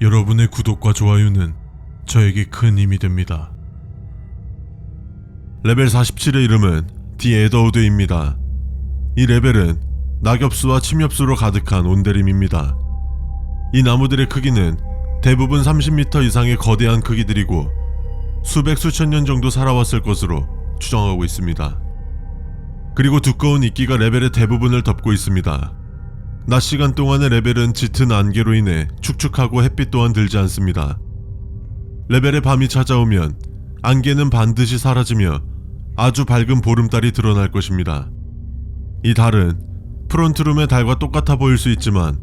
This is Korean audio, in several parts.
여러분의 구독과 좋아요는 저에게 큰 힘이 됩니다. 레벨 47의 이름은 디 에더우드입니다. 이 레벨은 낙엽수와 침엽수로 가득한 온데림입니다. 이 나무들의 크기는 대부분 30m 이상의 거대한 크기들이고 수백 수천 년 정도 살아왔을 것으로 추정하고 있습니다. 그리고 두꺼운 이끼가 레벨의 대부분을 덮고 있습니다. 낮 시간 동안의 레벨은 짙은 안개로 인해 축축하고 햇빛 또한 들지 않습니다. 레벨의 밤이 찾아오면 안개는 반드시 사라지며 아주 밝은 보름달이 드러날 것입니다. 이 달은 프론트룸의 달과 똑같아 보일 수 있지만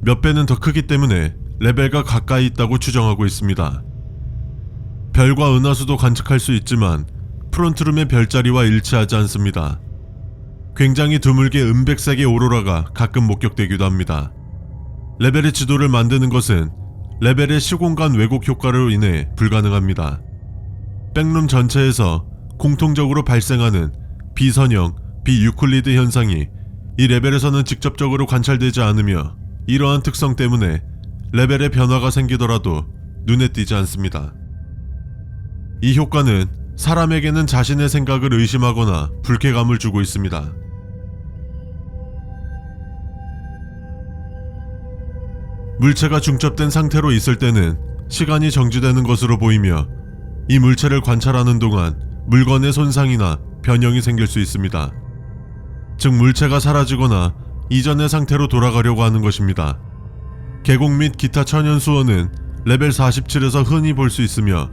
몇 배는 더 크기 때문에 레벨과 가까이 있다고 추정하고 있습니다. 별과 은하수도 관측할 수 있지만 프론트룸의 별자리와 일치하지 않습니다. 굉장히 드물게 은백색의 오로라가 가끔 목격되기도 합니다. 레벨의 지도를 만드는 것은 레벨의 시공간 왜곡 효과로 인해 불가능합니다. 백룸 전체에서 공통적으로 발생하는 비선형, 비유클리드 현상이 이 레벨에서는 직접적으로 관찰되지 않으며 이러한 특성 때문에 레벨의 변화가 생기더라도 눈에 띄지 않습니다. 이 효과는 사람에게는 자신의 생각을 의심하거나 불쾌감을 주고 있습니다. 물체가 중첩된 상태로 있을 때는 시간이 정지되는 것으로 보이며 이 물체를 관찰하는 동안 물건의 손상이나 변형이 생길 수 있습니다. 즉 물체가 사라지거나 이전의 상태로 돌아가려고 하는 것입니다. 계곡 및 기타 천연 수원은 레벨 47에서 흔히 볼 수 있으며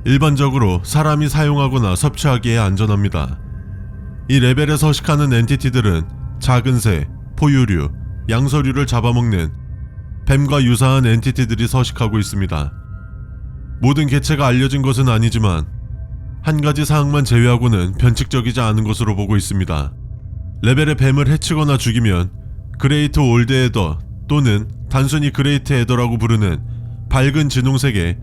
일반적으로 사람이 사용하거나 섭취하기에 안전합니다. 이 레벨에 서식하는 엔티티들은 작은 새, 포유류, 양서류를 잡아먹는 뱀과 유사한 엔티티들이 서식하고 있습니다. 모든 개체가 알려진 것은 아니지만 한 가지 사항만 제외하고는 변칙적이지 않은 것으로 보고 있습니다. 레벨의 뱀을 해치거나 죽이면 그레이트 올드 에더 또는 단순히 그레이트 에더라고 부르는 밝은 진홍색의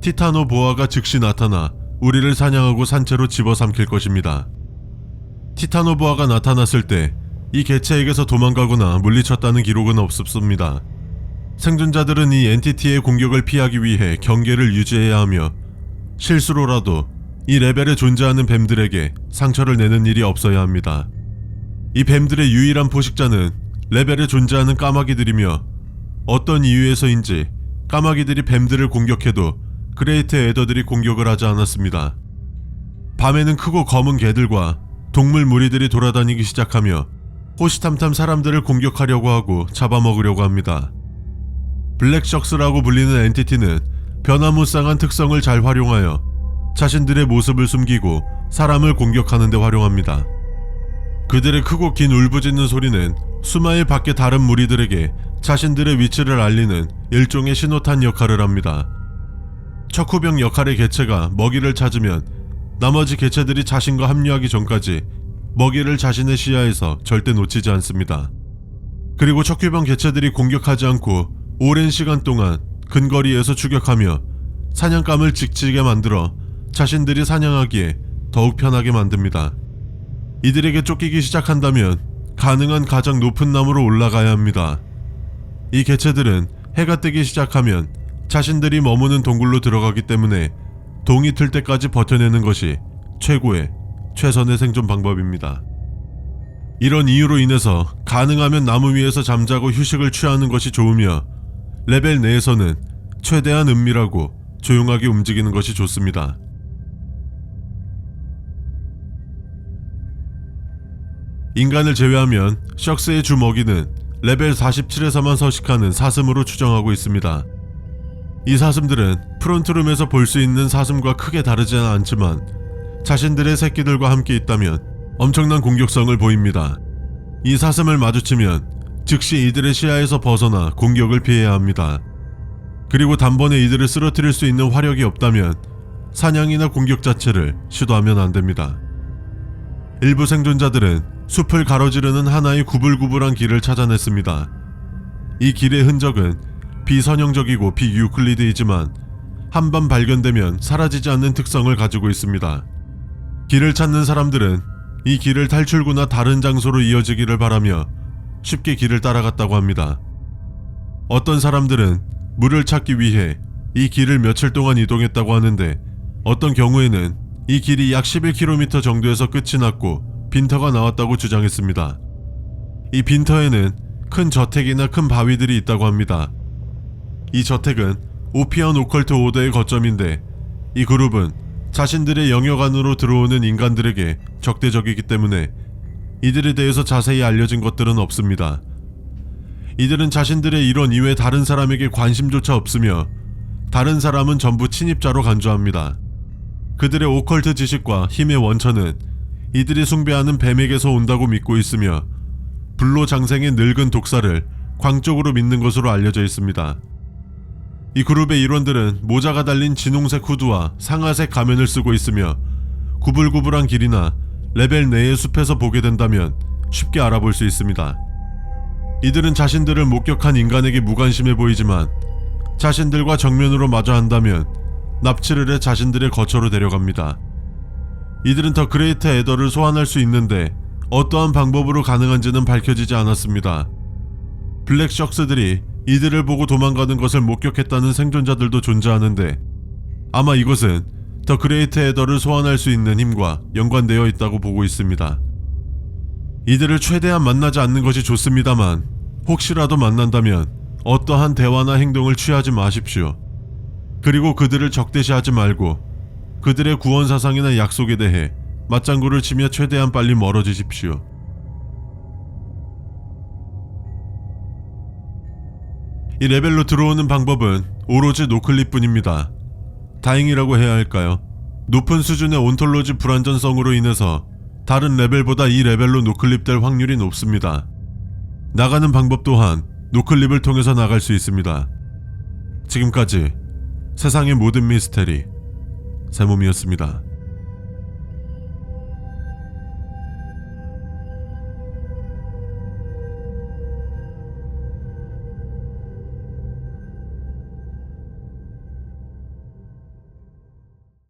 티타노보아가 즉시 나타나 우리를 사냥하고 산채로 집어삼킬 것입니다. 티타노보아가 나타났을 때 이 개체에게서 도망가거나 물리쳤다는 기록은 없습니다. 생존자들은 이 엔티티의 공격을 피하기 위해 경계를 유지해야 하며 실수로라도 이 레벨에 존재하는 뱀들에게 상처를 내는 일이 없어야 합니다. 이 뱀들의 유일한 포식자는 레벨에 존재하는 까마귀들이며 어떤 이유에서인지 까마귀들이 뱀들을 공격해도 그레이트 에더들이 공격을 하지 않았습니다. 밤에는 크고 검은 개들과 동물 무리들이 돌아다니기 시작하며 호시탐탐 사람들을 공격하려고 하고 잡아먹으려고 합니다. 블랙석스라고 불리는 엔티티는 변화무쌍한 특성을 잘 활용하여 자신들의 모습을 숨기고 사람을 공격하는 데 활용합니다. 그들의 크고 긴 울부짖는 소리는 수마일 밖의 다른 무리들에게 자신들의 위치를 알리는 일종의 신호탄 역할을 합니다. 척후병 역할의 개체가 먹이를 찾으면 나머지 개체들이 자신과 합류하기 전까지 먹이를 자신의 시야에서 절대 놓치지 않습니다. 그리고 척후병 개체들이 공격하지 않고 오랜 시간 동안 근거리에서 추격하며 사냥감을 직지게 만들어 자신들이 사냥하기에 더욱 편하게 만듭니다. 이들에게 쫓기기 시작한다면 가능한 가장 높은 나무로 올라가야 합니다. 이 개체들은 해가 뜨기 시작하면 자신들이 머무는 동굴로 들어가기 때문에 동이 틀 때까지 버텨내는 것이 최선의 생존 방법입니다. 이런 이유로 인해서 가능하면 나무 위에서 잠자고 휴식을 취하는 것이 좋으며 레벨 내에서는 최대한 은밀하고 조용하게 움직이는 것이 좋습니다. 인간을 제외하면 셔크스의 주 먹이는 레벨 47에서만 서식하는 사슴으로 추정하고 있습니다. 이 사슴들은 프론트룸에서 볼 수 있는 사슴과 크게 다르지는 않지만 자신들의 새끼들과 함께 있다면 엄청난 공격성을 보입니다. 이 사슴을 마주치면 즉시 이들의 시야에서 벗어나 공격을 피해야 합니다. 그리고 단번에 이들을 쓰러뜨릴 수 있는 화력이 없다면 사냥이나 공격 자체를 시도하면 안됩니다. 일부 생존자들은 숲을 가로지르는 하나의 구불구불한 길을 찾아냈습니다. 이 길의 흔적은 비선형적이고 비유클리드이지만 한번 발견되면 사라지지 않는 특성을 가지고 있습니다. 길을 찾는 사람들은 이 길을 탈출구나 다른 장소로 이어지기를 바라며 쉽게 길을 따라갔다고 합니다. 어떤 사람들은 물을 찾기 위해 이 길을 며칠 동안 이동했다고 하는데, 어떤 경우에는 이 길이 약 11km 정도에서 끝이 났고 빈터가 나왔다고 주장했습니다. 이 빈터에는 큰 저택이나 큰 바위들이 있다고 합니다. 이 저택은 오피언 오컬트 오더의 거점인데, 이 그룹은 자신들의 영역 안으로 들어오는 인간들에게 적대적이기 때문에 이들에 대해서 자세히 알려진 것들은 없습니다. 이들은 자신들의 이론 이외 다른 사람에게 관심조차 없으며, 다른 사람은 전부 침입자로 간주합니다. 그들의 오컬트 지식과 힘의 원천은 이들이 숭배하는 뱀에게서 온다고 믿고 있으며, 불로 장생의 늙은 독사를 광적으로 믿는 것으로 알려져 있습니다. 이 그룹의 일원들은 모자가 달린 진홍색 후드와 상아색 가면을 쓰고 있으며, 구불구불한 길이나 레벨 내의 숲에서 보게 된다면 쉽게 알아볼 수 있습니다. 이들은 자신들을 목격한 인간에게 무관심해 보이지만, 자신들과 정면으로 마주 한다면 납치를 해 자신들의 거처로 데려갑니다. 이들은 더 그레이트 에더를 소환할 수 있는데 어떠한 방법으로 가능한지는 밝혀지지 않았습니다. 블랙 셔츠들이 이들을 보고 도망가는 것을 목격했다는 생존자들도 존재하는데, 아마 이것은 더 그레이트 에더를 소환할 수 있는 힘과 연관되어 있다고 보고 있습니다. 이들을 최대한 만나지 않는 것이 좋습니다만, 혹시라도 만난다면 어떠한 대화나 행동을 취하지 마십시오. 그리고 그들을 적대시하지 말고 그들의 구원 사상이나 약속에 대해 맞장구를 치며 최대한 빨리 멀어지십시오. 이 레벨로 들어오는 방법은 오로지 노클립뿐입니다. 다행이라고 해야 할까요? 높은 수준의 온톨로지 불완전성으로 인해서 다른 레벨보다 이 레벨로 노클립될 확률이 높습니다. 나가는 방법 또한 노클립을 통해서 나갈 수 있습니다. 지금까지 세상의 모든 미스테리 세몸이었습니다.